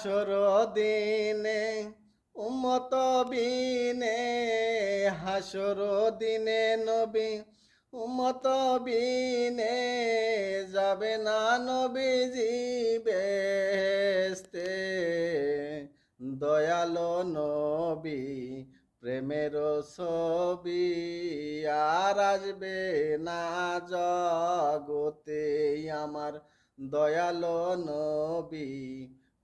হাসর দিনে উম্মত বিনে, হাসর দিনে নবী উম্মত বিনে, যাবে না নবীজি বেহেশতে। দয়ালো নবী প্রেমের ছবি আর আসবে না জগতে। আমার দয়ালো নবী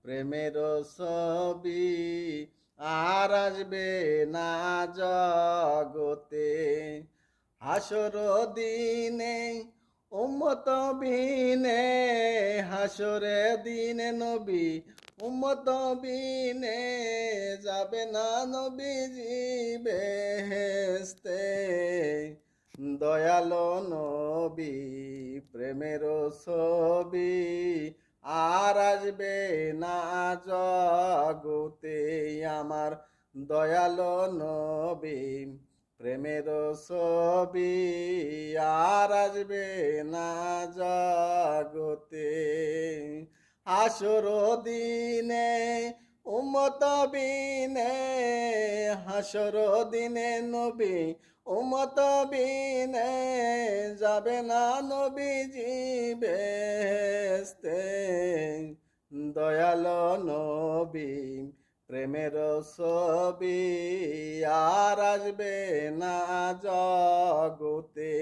প্রেমের ছবি আর আসবে না জগতে। হাসর দিনে উম্মত বিনে, হাসরে দিনে নবী উম্মত বিনে, যাবে না নবীজি বেহেশতে। দয়ালো নবী প্রেমের ছবি আর আসবে না জগতে। আমার দয়ালো নবী প্রেমের ছবি আর আসবে না জগতে। হাসর দিনে উম্মত বিনে, হাসর দিনে নবী উম্মত বিনে, যাবে না নবীজি বেহেশতে। দয়ালো নবী প্রেমের ছবি আর আসবে না জগতে।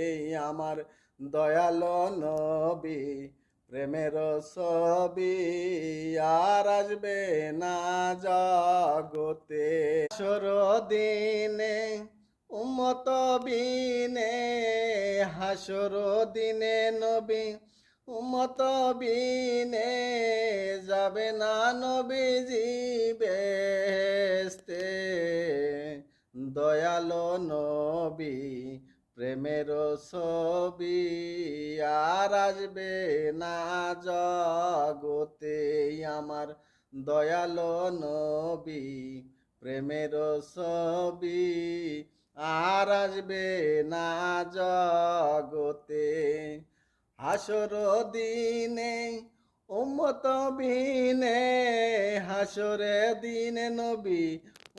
আমার দয়ালো নবী প্রেমের ছবি আর আসবে না জগতে। হাসর দিনে উম্মত বিনে, হাসর দিনে নবী উম্মত বিনে, যাবে না নবীজি বেহেশতে। দয়ালো নবী প্রেমের ছবি আর আসবে না জগতে। আমার দয়ালো নবী প্রেমের ছবি আর আসবে না জগতে। হাসর দিনে উম্মত বিনে, হাসরে দিনে নবী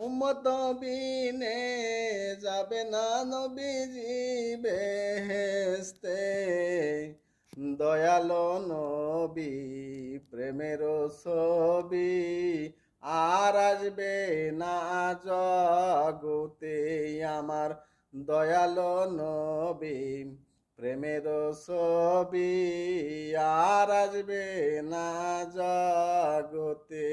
উম্মত বিনে, যাবে না নবীজি বেহেশতে। দয়ালো নবী প্রেমের ছবি আর আসবে না জগতে। আমার দয়ালো নবী প্রেমের ছবি আর আসবে না জগতে।